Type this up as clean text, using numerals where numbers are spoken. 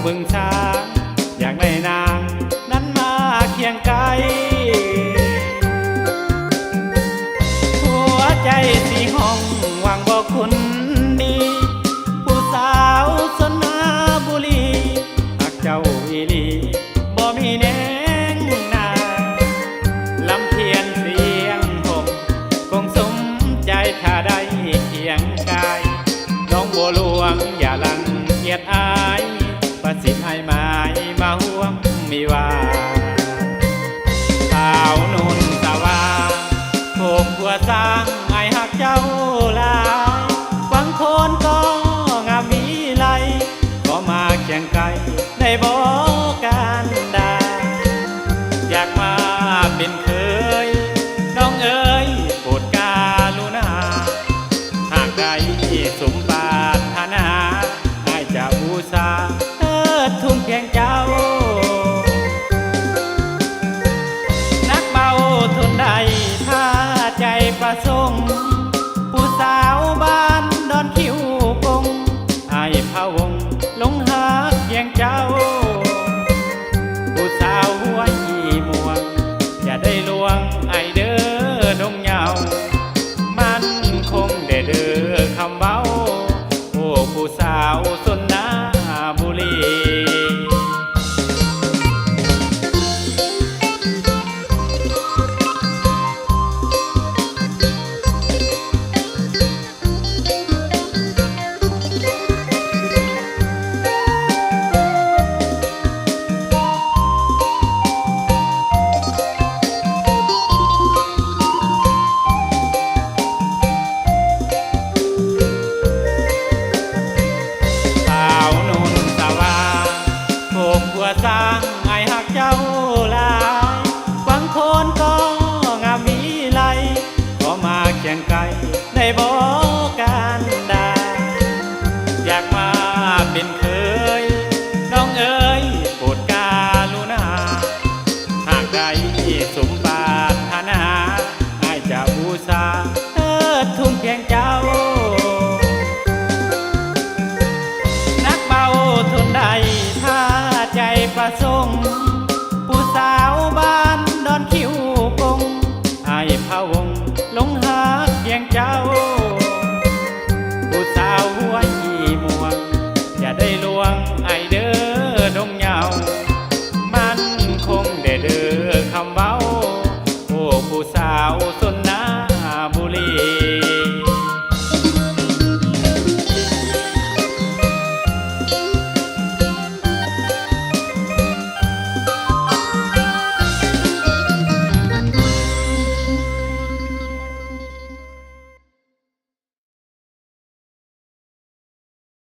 บึงช้างอยากได้นางนั้นมาเคียงไกลหัวใจสีห้องหวังบอกคุณดีผู้สาวสนมาบุรีหักเจ้าอีลีบ่มีแนงนาลำเทียนเสียงผมคงสมใจถ้าได้เคียงกายน้องบัวหลวงอย่าลังเกียจอายประสิทธิ์ให้ไม้มาห่วงมีว่าสาวนุ่นสาวาโขกบัวสร้างไอหักเจ้าลายฟังโคนก็งามวิไลก็มาเคียงไกลได้บอกกันได้อยากมาเป็นเคยน้องเอ๋ยโปรดกาลุณาหากได้สมปรารถนาให้จะบูชาทุ่มแข่งเจ้านักเบาทนใดถ้าใจประสงค์ผู้สาวบ้านดอนคิวกงไอ้พะวงหลงหักแย่งเจ้าผู้สาวหัวยีม่วงอย่าได้ลวงไอเด้อดงเหงามันคงได้เด้อคำเบาโอ้ผู้สาวสนนาบุรีสร้างไอหักเจ้าลายฟังโคนก็งามวิไลก็มาเคียงไกลได้บอกกันได้อยากมาเป็นเคยน้องเอ๋ยโปรดกาลุณาหากได้สมปรารถนาให้จะบูชาทุ่มเพียงเจ้านักเบาทนใดถ้าใจประสงค์ผู้สาวบ้านดอนคิวกงไอ้พะวงหลงหักเพียงเจ้าผู้สาวหัวยีม่วงอย่าได้ลวงไอเด้อดงเหงามันคงได้เด้อคำเว้า